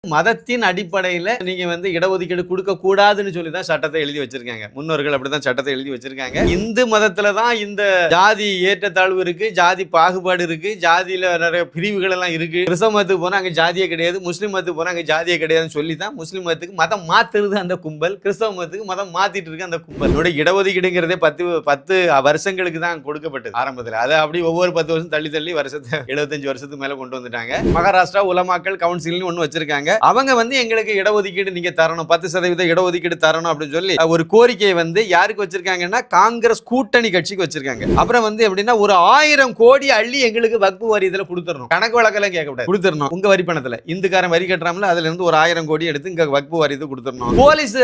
மதத்தின் அடிப்படையில் நீங்க இடஒதுக்கீடு கொடுக்க கூடாதுன்னு சொல்லி தான் சட்டத்தை எழுதி வச்சிருக்காங்க. முன்னோர்கள் அப்படிதான் சட்டத்தை எழுதி வச்சிருக்காங்க. இந்து மதத்துல தான் இந்த ஜாதி ஏற்றத்தாழ்வு இருக்கு, ஜாதி பாகுபாடு இருக்கு, ஜாதியில நிறைய பிரிவுகள் எல்லாம் இருக்கு. கிறிஸ்தவ மதத்துக்கு போனா அங்க ஜாதியே கிடையாது, முஸ்லீம் மதத்துக்கு போனா அங்க ஜாதியே கிடையாதுன்னு சொல்லி தான் முஸ்லீம் மதத்துக்கு மதம் மாத்துறது அந்த கும்பல், கிறிஸ்தவ மதத்துக்கு மதம் மாத்திட்டு இருக்கு அந்த கும்பல். இடஒதுக்கீடுங்கிறதே 10 வருஷங்களுக்கு தான் கொடுக்கப்பட்டது ஆரம்பத்தில். அதை அப்படி ஒவ்வொரு 10 வருஷம் தள்ளி தள்ளி வருஷத்தை 75 வருஷத்துக்கு மேல கொண்டு வந்துட்டாங்க. மகாராஷ்டிரா உலமாக்கல் கவுன்சில்னு ஒன்று வச்சிருக்காங்க. அவங்க எங்களுக்கு இடஒதுக்கீடு நீங்க தரணும், 10% இடஒதுக்கீடு தரணும் அப்படின்னு சொல்லி ஒரு கோரிக்கையை யாருக்கு வச்சிருக்காங்கன்னா காங்கிரஸ் கூட்டணி கட்சிக்கு வச்சிருக்காங்க. அப்புறம் எப்படின்னா ஒரு 1000 கோடி அள்ளி எங்களுக்கு வக்பு வாரியத்துல கொடுத்துடணும், கணக்கு வழக்கெல்லாம் கேட்கக்கூடாது, கொடுத்துடணும் உங்க வரி பணத்துல. இந்துக்காரன் வரி கட்டுறாமல அதுல இருந்து ஒரு 1000 கோடி எடுத்து இங்க வக்பு வாரியத்துக்கு கொடுத்துடணும். போலீஸ்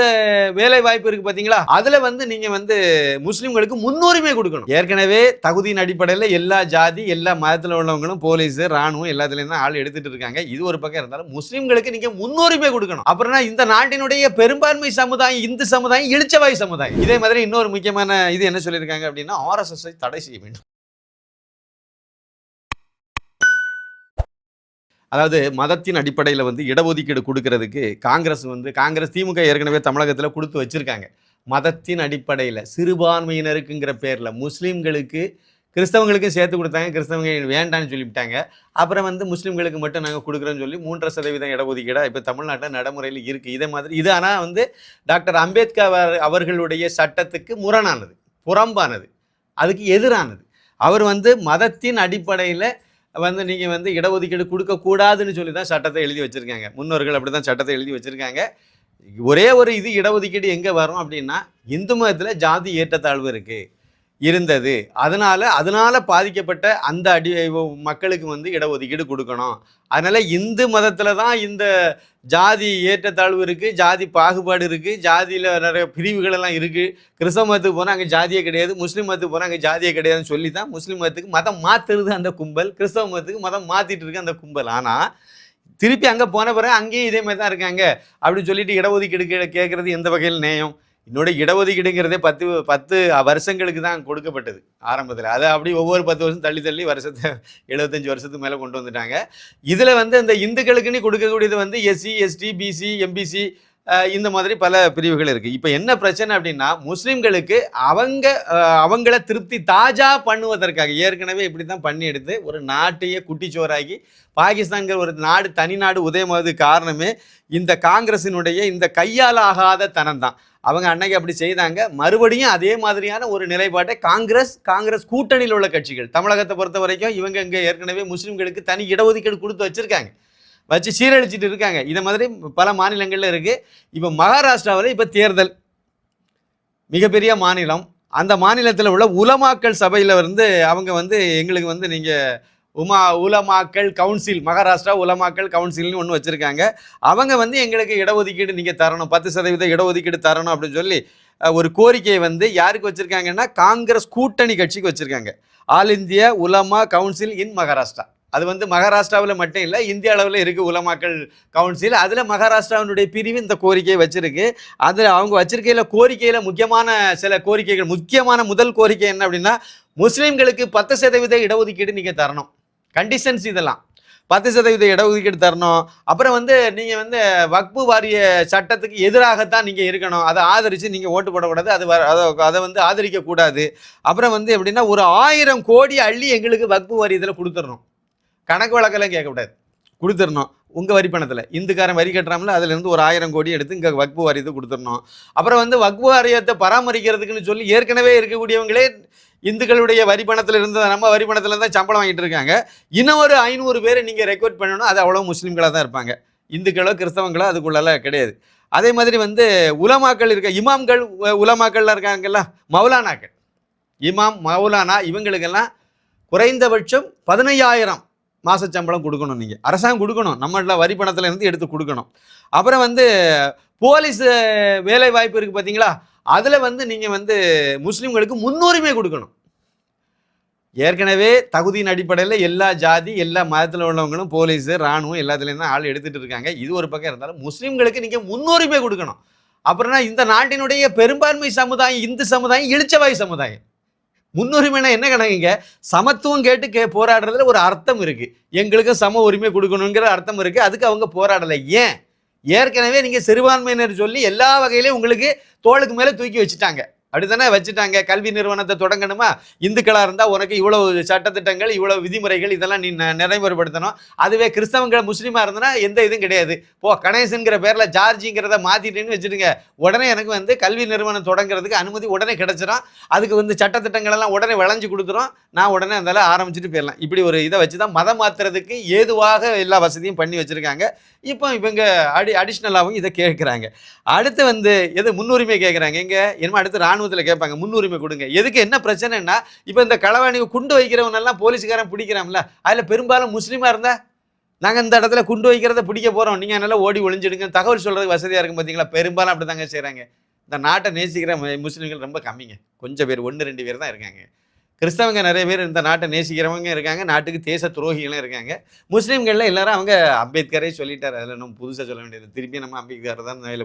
வேலை வாய்ப்பு இருக்கு பாத்தீங்களா, அதுல நீங்க முஸ்லிம்களுக்கு முன்னுரிமை கொடுக்கணும். ஏற்கனவே தகுதியின் அடிப்படையில் எல்லா ஜாதி எல்லா மதத்துல உள்ளவங்களும் போலீஸ் ராணுவம் எல்லாத்துலயும் தான் ஆள் எடுத்துட்டு இருக்காங்க. இது ஒரு பக்கம் இருந்தாலும் முஸ்லிம்களுக்கு நீங்க முன்னுரிமை கொடுக்கணும். அப்புறம் இந்த நாட்டினுடைய பெரும்பான்மை சமுதாயம் இந்து சமுதாயம் இளிச்சவாய் சமுதாயம். இதே மாதிரி இன்னொரு முக்கியமான இது என்ன சொல்லியிருக்காங்க அப்படின்னா RSS தடை செய்ய வேண்டும். அதாவது மதத்தின் அடிப்படையில் இடஒதுக்கீடு கொடுக்கறதுக்கு காங்கிரஸ் திமுக ஏற்கனவே தமிழகத்தில் கொடுத்து வச்சிருக்காங்க. மதத்தின் அடிப்படையில் சிறுபான்மையினருக்குங்கிற பேரில் முஸ்லீம்களுக்கு கிறிஸ்தவங்களுக்கும் சேர்த்து கொடுத்தாங்க, கிறிஸ்தவங்க வேண்டான்னு சொல்லிவிட்டாங்க. அப்புறம் முஸ்லீம்களுக்கு மட்டும் நாங்கள் கொடுக்குறோன்னு சொல்லி 3% இடஒதுக்கீடாக இப்போ தமிழ்நாட்டில் நடைமுறையில் இருக்குது. இதே மாதிரி இது ஆனால் டாக்டர் அம்பேத்கர் அவர்களுடைய சட்டத்துக்கு முரணானது, புறம்பானது, அதுக்கு எதிரானது. அவர் மதத்தின் அடிப்படையில் நீங்கள் இடஒதுக்கீடு கொடுக்கக்கூடாதுன்னு சொல்லி தான் சட்டத்தை எழுதி வச்சுருக்காங்க. முன்னோர்கள் அப்படி தான் சட்டத்தை எழுதி வச்சுருக்காங்க. ஒரே ஒரு இது இடஒதுக்கீடு எங்கே வரும் அப்படின்னா இந்து மதத்தில் ஜாதி ஏற்றத்தாழ்வு இருக்குது இருந்தது, அதனால பாதிக்கப்பட்ட அந்த மக்களுக்கு இடஒதுக்கீடு கொடுக்கணும். அதனால இந்து மதத்துல தான் இந்த ஜாதி ஏற்றத்தாழ்வு இருக்கு, ஜாதி பாகுபாடு இருக்கு, ஜாதியில நிறைய பிரிவுகள் எல்லாம் இருக்கு. கிறிஸ்தவ மதத்துக்கு போனா அங்க ஜாதியே கிடையாது, முஸ்லீம் மதத்துக்கு போனா அங்க ஜாதியே கிடையாதுன்னு சொல்லி தான் முஸ்லீம் மதத்துக்கு மதம் மாத்துறது அந்த கும்பல், கிறிஸ்தவ மதத்துக்கு மதம் மாத்திட்டு இருக்கு அந்த கும்பல். ஆனா திருப்பி அங்க போன பிறகு அங்கேயும் இதே மாதிரி தான் இருக்காங்க அப்படின்னு சொல்லிட்டு இடஒதுக்கீடு கேட்கறது எந்த வகையில் நேயம்? என்னோட இடஒதுக்கீடுங்கிறதே 10 வருஷங்களுக்கு தான் கொடுக்கப்பட்டது ஆரம்பத்தில். அதை அப்படி ஒவ்வொரு 10 வருஷம் தள்ளி தள்ளி வருஷத்தை 75 வருஷத்துக்கு மேலே கொண்டு வந்துட்டாங்க. இதில் இந்த இந்துக்களுக்குன்னு கொடுக்கக்கூடியது SC ST BC MBC இந்த மாதிரி பல பிரிவுகள் இருக்குது. இப்போ என்ன பிரச்சனை அப்படின்னா முஸ்லீம்களுக்கு அவங்கள திருப்தி தாஜா பண்ணுவதற்காக ஏற்கனவே இப்படி தான் பண்ணி எடுத்து ஒரு நாட்டையே குட்டிச்சோறாகி பாகிஸ்தான்கிற ஒரு நாடு தனி நாடு உதயமாவது காரணமே இந்த காங்கிரசினுடைய இந்த கையால் ஆகாத தனம் தான். அவங்க அன்னைக்கு அப்படி செய்தாங்க, மறுபடியும் அதே மாதிரியான ஒரு நிலைப்பாட்டை காங்கிரஸ் கூட்டணியில் உள்ள கட்சிகள் தமிழகத்தை பொறுத்த வரைக்கும் இவங்க இங்கே ஏற்கனவே முஸ்லீம்களுக்கு தனி இடஒதுக்கீடு கொடுத்து வச்சிருக்காங்க, வச்சு சீரழிச்சிட்டு இருக்காங்க. இதை மாதிரி பல மாநிலங்களில் இருக்குது. இப்போ மகாராஷ்டிராவில் இப்போ தேர்தல், மிகப்பெரிய மாநிலம். அந்த மாநிலத்தில் உள்ள உலமாக்கல் சபையில் அவங்க எங்களுக்கு நீங்கள் உலமாக்கல் கவுன்சில், மகாராஷ்டிரா உலமாக்கல் கவுன்சில்னு ஒன்று வச்சுருக்காங்க. அவங்க எங்களுக்கு இடஒதுக்கீடு நீங்கள் தரணும், 10% இடஒதுக்கீடு தரணும் அப்படின்னு சொல்லி ஒரு கோரிக்கையை யாருக்கு வச்சுருக்காங்கன்னா காங்கிரஸ் கூட்டணி கட்சிக்கு வச்சுருக்காங்க. ஆல் இந்தியா உலமா கவுன்சில் இன் மகாராஷ்டிரா. அது மகாராஷ்டிராவில் மட்டும் இல்லை, இந்திய அளவில் இருக்குது உலமாக்கல் கவுன்சில். அதில் மகாராஷ்டிராவினுடைய பிரிவு இந்த கோரிக்கையை வச்சுருக்கு. அதில் அவங்க வச்சிருக்கையில் கோரிக்கையில் முக்கியமான சில கோரிக்கைகள், முதல் கோரிக்கை என்ன அப்படின்னா முஸ்லீம்களுக்கு 10% இடஒதுக்கீடு நீங்கள் தரணும். கண்டிஷன்ஸ் இதெல்லாம் 10% இடஒதுக்கீடு தரணும். அப்புறம் நீங்கள் வக்பு வாரிய சட்டத்துக்கு எதிராகத்தான் நீங்கள் இருக்கணும், அதை ஆதரித்து நீங்கள் ஓட்டு போடக்கூடாது, அதை ஆதரிக்கக்கூடாது. அப்புறம் எப்படின்னா ஒரு 1000 கோடி அள்ளி எங்களுக்கு வக்பு வாரியத்தில் கொடுத்துடணும், கணக்கு வழக்கெல்லாம் கேட்கக்கூடாது, கொடுத்துடணும் உங்கள் வரி பணத்தில். இந்துக்காரன் வரி கட்டுறாமல அதுலேருந்து ஒரு 1000 கோடி எடுத்து இங்கே வக்பு வாரியத்தை கொடுத்துடணும். அப்புறம் வக்பு வாரியத்தை பராமரிக்கிறதுக்குன்னு சொல்லி ஏற்கனவே இருக்கக்கூடியவங்களே இந்துக்களுடைய வரி பணத்தில் இருந்து நம்ம வரி பணத்தில் தான் சம்பளம் வாங்கிட்டு இருக்காங்க. இன்னும் ஒரு 500 பேரை நீங்கள் ரெக்ரூட் பண்ணணும், அது அவ்வளோ முஸ்லீம்களாக தான் இருப்பாங்க, இந்துக்களோ கிறிஸ்தவங்களோ அதுக்குள்ளெல்லாம் கிடையாது. அதே மாதிரி உலமாக்கள் இருக்க இமாம்கள் உலமாக்கள்லாம் இருக்காங்கல்ல, மௌலானாக்கள், இமாம் மௌலானா, இவங்களுக்கெல்லாம் குறைந்தபட்சம் 15,000 மாத சம்பளம் கொடுக்கணும். நீங்கள் அரசாங்கம் கொடுக்கணும், நம்மள வரி பணத்தில் இருந்து எடுத்து கொடுக்கணும். அப்புறம் போலீஸ் வேலை வாய்ப்பு இருக்குது பார்த்தீங்களா, அதில் நீங்கள் முஸ்லீம்களுக்கு முன்னுரிமை கொடுக்கணும். ஏற்கனவே தகுதியின் அடிப்படையில் எல்லா ஜாதி எல்லா மதத்தில் உள்ளவங்களும் போலீஸ் ராணுவம் எல்லாத்துலேயும் தான் ஆள் எடுத்துகிட்டு இருக்காங்க. இது ஒரு பக்கம் இருந்தாலும் முஸ்லீம்களுக்கு நீங்கள் முன்னுரிமை கொடுக்கணும். அப்புறம்னா இந்த நாட்டினுடைய பெரும்பான்மை சமுதாயம் இந்து சமுதாயம் இளிச்சவாய் சமுதாயம். முன்னுரிமைனா என்ன கணக்குங்க? சமத்துவம் கேட்டு போராடுறதுல ஒரு அர்த்தம் இருக்குது, எங்களுக்கு சம உரிமை கொடுக்கணுங்கிற அர்த்தம் இருக்குது. அதுக்கு அவங்க போராடலை. ஏன்? ஏற்கனவே நீங்க சிறுபான்மையினர் சொல்லி எல்லா வகையிலையும் உங்களுக்கு தோளுக்கு மேல தூக்கி வச்சுட்டாங்க. அப்படித்தானே வச்சுட்டாங்க. கல்வி நிறுவனத்தை தொடங்கணுமா, இந்துக்களா இருந்தா உனக்கு இவ்வளவு சட்டத்திட்டங்கள், இவ்வளவு விதிமுறைகள், இதெல்லாம் நீ நிறைவேறப்படுத்தணும். அதுவே கிறிஸ்தவங்க முஸ்லீமா இருந்தனா எந்த இதுவும் கிடையாது. போ கணேசன்கிற பேர்ல ஜார்ஜிங்கிறத மாத்திட்டேன்னு வச்சுடுங்க, உடனே எனக்கு வந்து கல்வி நிறுவனம் தொடங்குறதுக்கு அனுமதி உடனே கிடைச்சிடும். அதுக்கு வந்து சட்டத்திட்டங்கள் எல்லாம் உடனே விளைஞ்சு கொடுத்துரும். நான் உடனே அந்த ஆரம்பிச்சுட்டு போயிடலாம். இப்படி ஒரு இதை வச்சுதான் மதம் மாத்துறதுக்கு ஏதுவாக எல்லா வசதியும் பண்ணி வச்சிருக்காங்க. இப்போ இவங்க அடிஷ்னலாகவும் இதை கேட்குறாங்க. அடுத்து வந்து எது முன்னுரிமை கேட்குறாங்க. எங்க என்னமோ அடுத்து ராணுவத்தில் கேட்பாங்க முன்னுரிமை கொடுங்க. எதுக்கு என்ன பிரச்சனைன்னா, இப்போ இந்த களவாணி குண்டு வைக்கிறவனெல்லாம் போலீஸ்காரன் பிடிக்கிறான்ல, அதில் பெரும்பாலும் முஸ்லீமாக இருந்தால் நாங்கள் இந்த இடத்துல குண்டு வைக்கிறத பிடிக்க போகிறோம், நீங்கள் நல்லா ஓடி ஒளிஞ்சிடுங்க, தகவல் சொல்கிறதுக்கு வசதியாக இருக்கும். பார்த்தீங்களா, பெரும்பாலும் அப்படி தாங்க செய்கிறாங்க. இந்த நாட்டை நேசிக்கிற முஸ்லீம்கள் ரொம்ப கம்மிங்க. கொஞ்சம் பேர், 1-2 பேர் தான் இருக்காங்க. கிறிஸ்தவங்க நிறைய பேர் இந்த நாட்டை நேசிக்கிறவங்க இருக்காங்க, நாட்டுக்கு தேச துரோகிகளும் இருக்காங்க. முஸ்லீம்களில் எல்லாரும் அவங்க அம்பேத்கரே சொல்லிட்டார், அதில் நம்ம புதுசாக சொல்ல வேண்டியது, திருப்பி நம்ம அம்பேத்கர் தான் அதில்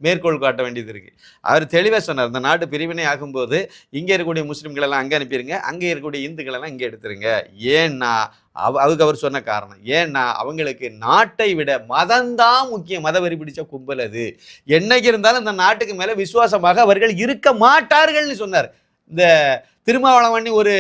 மேற்கோள் காட்ட வேண்டியது இருக்குது. அவர் தெளிவாக சொன்னார், இந்த நாட்டு பிரிவினை ஆகும்போது இங்கே இருக்கக்கூடிய முஸ்லீம்களெல்லாம் அங்கே அனுப்பிடுங்க, அங்கே இருக்கக்கூடிய இந்துக்களெல்லாம் இங்கே எடுத்துருங்க. ஏன்னா அதுக்கு அவர் சொன்ன காரணம், ஏன்னா அவங்களுக்கு நாட்டை விட மதம்தான் முக்கியம். மதவெறி பிடிச்ச கும்பல் அது. என்னைக்கு இருந்தாலும் இந்த நாட்டுக்கு மேலே விசுவாசமாக அவர்கள் இருக்க மாட்டார்கள்னு சொன்னார். இந்த திருமாவளவன் பண்ணி ஒரு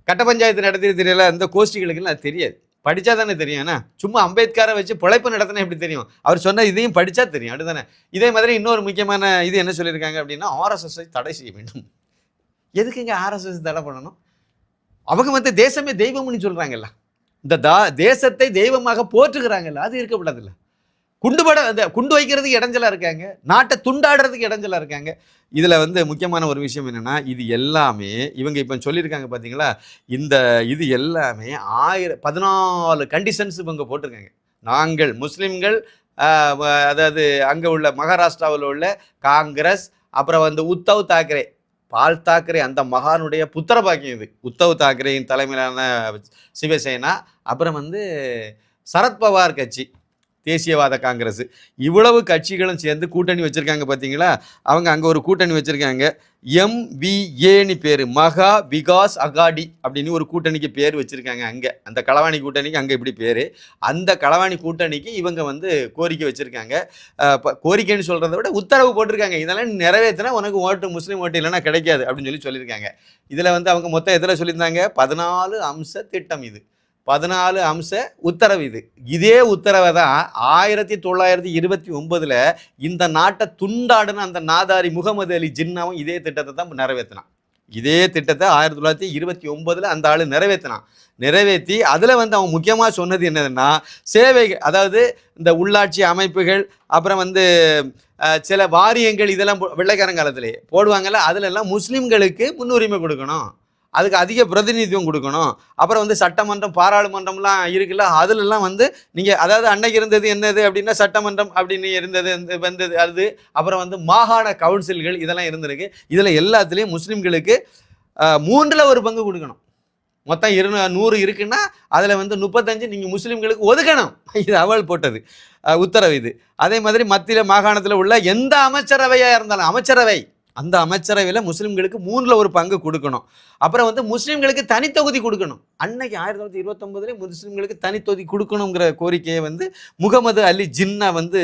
கட்ட பஞ்சாயத்து நடத்தி தெரியல, அந்த கோஷ்டிகளுக்குலாம் அது தெரியாது, படித்தா தானே தெரியும். ஏன்னா சும்மா அம்பேத்கரை வச்சு பிழைப்பு நடத்தினா எப்படி தெரியும்? அவர் சொன்ன இதையும் படித்தா தெரியும், அப்படிதானே? இதே மாதிரி இன்னொரு முக்கியமான இது என்ன சொல்லியிருக்காங்க அப்படின்னா, ஆர்எஸ்எஸ்ஸை தடை செய்ய வேண்டும். எதுக்குங்க ஆர்எஸ்எஸ் தடை பண்ணணும்? அவங்க வந்து தேசமே தெய்வம்னு சொல்கிறாங்கல்ல, இந்த தேசத்தை தெய்வமாக போற்றுகிறாங்கல்ல, அது இருக்கப்படாதுல்ல. குண்டு வைக்கிறதுக்கு இடைஞ்சலாக இருக்காங்க, நாட்டை துண்டாடுறதுக்கு இடைஞ்சலாக இருக்காங்க. இதில் வந்து முக்கியமான ஒரு விஷயம் என்னென்னா, இது எல்லாமே இவங்க இப்போ சொல்லியிருக்காங்க பார்த்தீங்களா, இந்த இது எல்லாமே 14 கண்டிஷன்ஸ் இவங்க போட்டிருக்காங்க. நாங்கள் முஸ்லீம்கள், அதாவது அங்கே உள்ள மகாராஷ்டிராவில் உள்ள காங்கிரஸ், அப்புறம் வந்து உத்தவ் தாக்கரே, பால் தாக்கரே அந்த மகானுடைய புத்திர பாக்கியம் இது, உத்தவ் தாக்கரேயின் தலைமையிலான சிவசேனா, அப்புறம் வந்து சரத்பவார் கட்சி, தேசியவாத காங்கிரஸ், இவ்வளவு கட்சிகளும் சேர்ந்து கூட்டணி வச்சுருக்காங்க பார்த்தீங்களா. அவங்க அங்கே ஒரு கூட்டணி வச்சுருக்காங்க, MVAன்னு பேர், மகா விகாஸ் அகாடி அப்படின்னு ஒரு கூட்டணிக்கு பேர் வச்சுருக்காங்க. அங்கே அந்த களவாணி கூட்டணிக்கு அங்கே இப்படி பேர். அந்த களவாணி கூட்டணிக்கு இவங்க வந்து கோரிக்கை வச்சுருக்காங்க. கோரிக்கைன்னு சொல்கிறத விட உத்தரவு போட்டிருக்காங்க, இதெல்லாம் நிறைவேற்றினா உனக்கு ஓட்டு, முஸ்லீம் ஓட்டு இல்லைன்னா கிடைக்காது அப்படின்னு சொல்லியிருக்காங்க. இதில் வந்து அவங்க மொத்தம் எதில் சொல்லியிருந்தாங்க, 14 அம்ச திட்டம், இது 14 அம்ச உத்தரவு. இதே உத்தரவை தான் 1929 இந்த நாட்டை துண்டாடுன அந்த நாதாரி முகமது அலி ஜின்னாவும் இதே திட்டத்தை தான் நிறைவேற்றினான். இதே திட்டத்தை 1929 அந்த ஆள் நிறைவேற்றி அதில் வந்து அவன் முக்கியமாக சொன்னது என்னதுன்னா, சேவைகள், அதாவது இந்த உள்ளாட்சி அமைப்புகள், அப்புறம் வந்து சில வாரியங்கள், இதெல்லாம் வெள்ளைக்காரங்காலத்திலே போடுவாங்கல்ல, அதிலெல்லாம் முஸ்லீம்களுக்கு முன்னுரிமை கொடுக்கணும், அதுக்கு அதிக பிரதிநிதித்துவம் கொடுக்கணும். அப்புறம் வந்து சட்டமன்றம், பாராளுமன்றம்லாம் இருக்குல்ல, அதுலெல்லாம் வந்து நீங்கள், அதாவது அன்னைக்கு இருந்தது என்னது அப்படின்னா சட்டமன்றம் அப்படின்னு இருந்தது வந்தது அது. அப்புறம் வந்து மாகாண கவுன்சில்கள், இதெல்லாம் இருந்திருக்கு. இதில் எல்லாத்துலேயும் முஸ்லீம்களுக்கு 3ல் 1 பங்கு கொடுக்கணும். மொத்தம் 100 இருக்குன்னா அதில் வந்து 35 நீங்கள் முஸ்லீம்களுக்கு ஒதுக்கணும். இது அவள் போட்டது உத்தரவு இது. அதே மாதிரி மத்திய மாகாணத்தில் உள்ள எந்த அமைச்சரவையாக இருந்தாலும், அந்த அமைச்சரவையில் முஸ்லீம்களுக்கு 3ல் 1 பங்கு கொடுக்கணும். அப்புறம் வந்து முஸ்லீம்களுக்கு தனித்தொகுதி கொடுக்கணும். அன்னைக்கு 1929 முஸ்லீம்களுக்கு தனித்தொகுதி கொடுக்கணுங்கிற கோரிக்கையை வந்து முகமது அலி ஜின்னா வந்து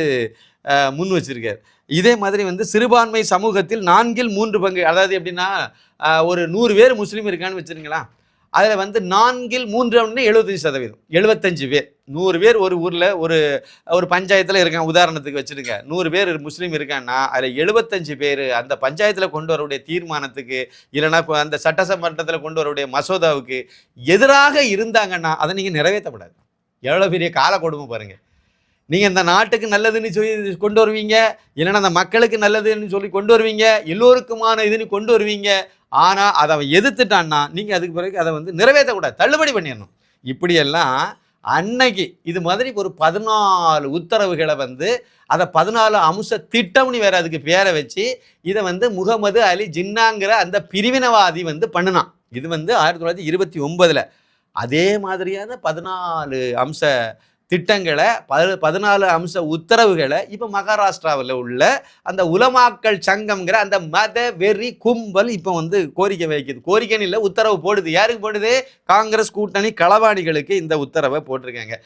முன் வச்சிருக்கார். இதே மாதிரி வந்து சிறுபான்மை சமூகத்தில் 4ல் 3 பங்கு, அதாவது எப்படின்னா ஒரு 100 பேர் முஸ்லீம் இருக்கான்னு வச்சுருங்களா, அதில் வந்து 4ல் 3 75%, 75 பேர், 100 பேர் ஒரு ஊரில் ஒரு பஞ்சாயத்தில் இருக்காங்க, உதாரணத்துக்கு வச்சுருங்க, 100 பேர் முஸ்லீம் இருக்கான்னா அதில் 75 பேர் அந்த பஞ்சாயத்தில் கொண்டு வரக்கூடிய தீர்மானத்துக்கு, இல்லைனா அந்த சட்டசமன்றத்தில் கொண்டு வரக்கூடிய மசோதாவுக்கு எதிராக இருந்தாங்கன்னா அதை நீங்கள் நிறைவேற்றப்படாது. எவ்வளோ பெரிய கால கொடுமை பாருங்கள். நீங்கள் இந்த நாட்டுக்கு நல்லதுன்னு சொல்லி கொண்டு வருவீங்க, இல்லைன்னா அந்த மக்களுக்கு நல்லதுன்னு சொல்லி கொண்டு வருவீங்க, எல்லோருக்குமான இதுன்னு கொண்டு வருவீங்க. ஆனால் அதை அவன் எதிர்த்துட்டான்னா நீங்கள் அதுக்கு பிறகு அதை வந்து நிறைவேற்றக்கூடாது, தள்ளுபடி பண்ணிடணும். இப்படியெல்லாம் அன்னைக்கு இது மாதிரி ஒரு 14 உத்தரவுகளை வந்து அதை 14 அம்ச திட்டம்னு வேற அதுக்கு பேரை வச்சு இதை வந்து முகமது அலி ஜின்னாங்கிற அந்த பிரிவினவாதி வந்து பண்ணினான். இது வந்து 1929. அதே மாதிரியான 14 அம்ச திட்டங்களை 14 அம்ச உத்தரவுகளை இப்போ மகாராஷ்டிராவில் உள்ள அந்த உலமாக்கள் சங்கம்ங்கிற அந்த மத வெறி கும்பல் இப்போ வந்து கோரிக்கை வைக்குது. கோரிக்கைன்னு இல்லை, உத்தரவு போடுது. யாருக்கு போடுது? காங்கிரஸ் கூட்டணி களவாணிகளுக்கு இந்த உத்தரவை போட்டிருக்காங்க.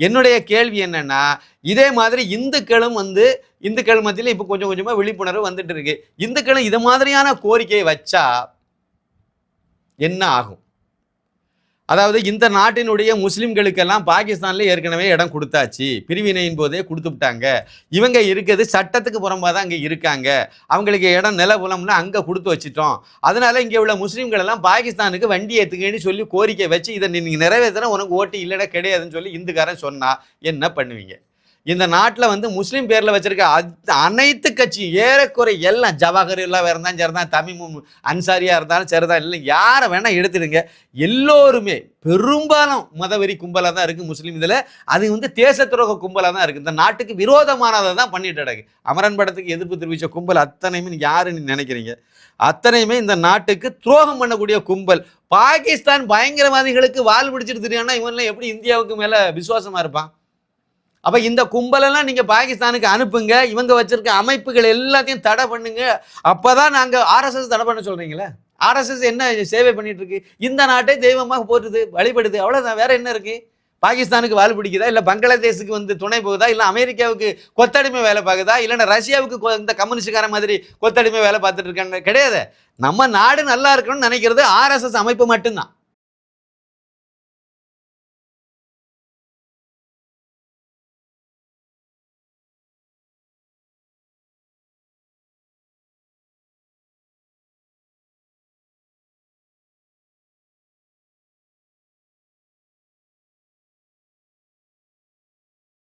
என்னுடைய கேள்வி என்னன்னா, இதே மாதிரி இந்துக்களும் வந்து இந்துக்கள் மத்தியில் இப்போ கொஞ்சம் கொஞ்சமாக விழிப்புணர்வு வந்துட்டு இருக்கு. இந்துக்களும் இது மாதிரியான கோரிக்கையை வச்சா என்ன ஆகும்? அதாவது இந்த நாட்டினுடைய முஸ்லிம்களுக்கெல்லாம் பாகிஸ்தான்ல ஏற்கனவே இடம் கொடுத்தாச்சு, பிரிவினையின் போதே கொடுத்து விட்டாங்க. இவங்க இருக்கிறது சட்டத்துக்கு புறம்பாக தான் அங்கே இருக்காங்க. அவங்களுக்கு இடம் நிலபுலம்னு அங்கே கொடுத்து வச்சுட்டோம். அதனால இங்கே உள்ள முஸ்லீம்கள் எல்லாம் பாகிஸ்தானுக்கு வண்டி ஏற்றுங்கன்னு சொல்லி கோரிக்கை வச்சு இதை நீங்கள் நிறைவேற்றினா உனக்கு ஓட்டு இல்லைன்னா கிடையாதுன்னு சொல்லி இந்துக்காரன் சொன்னா என்ன பண்ணுவீங்க? இந்த நாட்டில் வந்து முஸ்லீம் பேரில் வச்சிருக்க அனைத்து கட்சியும் ஏறக்குறை எல்லாம் ஜவாஹர்லாவாக இருந்தாலும் சரிதான், தமிமும் அன்சாரியாக இருந்தாலும் சரிதான், இல்லை யாரை வேணால் எடுத்துடுங்க, எல்லோருமே பெரும்பாலும் மதவெறி கும்பலாக தான் இருக்குது முஸ்லீம். இதில் அது வந்து தேச துரோக கும்பலாக தான் இருக்குது. இந்த நாட்டுக்கு விரோதமானதை தான் பண்ணிட்டு கிடக்கு. அமரன் படத்துக்கு எதிர்ப்பு தெரிவித்த கும்பல் அத்தனையுமே யாருன்னு நினைக்கிறீங்க? அத்தனையுமே இந்த நாட்டுக்கு துரோகம் பண்ணக்கூடிய கும்பல். பாகிஸ்தான் பயங்கரவாதிகளுக்கு வால் பிடிச்சிட்டு தெரியாங்கன்னா இவன்லாம் எப்படி இந்தியாவுக்கு மேலே விசுவாசமாக இருப்பான்? அப்போ இந்த கும்பலெல்லாம் நீங்கள் பாகிஸ்தானுக்கு அனுப்புங்க, இவங்க வச்சிருக்க அமைப்புகள் எல்லாத்தையும் தடை பண்ணுங்க. அப்போ தான் நாங்கள் ஆர்எஸ்எஸ் தடை பண்ண சொல்கிறீங்களே. ஆர்எஸ்எஸ் என்ன சேவை பண்ணிட்டு இருக்கு? இந்த நாட்டை தெய்வமாக போட்டுது, வழிபடுது, அவ்வளோதான். வேற என்ன இருக்கு? பாகிஸ்தானுக்கு வால் பிடிக்குதா, இல்லை பங்களாதேஷுக்கு வந்து துணை போகுதா, இல்லை அமெரிக்காவுக்கு கொத்தடிமை வேலை பார்க்குதா, இல்லைன்னா ரஷ்யாவுக்கு இந்த கம்யூனிஸ்டுக்கார மாதிரி கொத்தடிமை வேலை பார்த்துட்டு இருக்காங்க? கிடையாது. நம்ம நாடு நல்லா இருக்கணும்னு நினைக்கிறது ஆர்எஸ்எஸ் அமைப்பு மட்டும்தான்.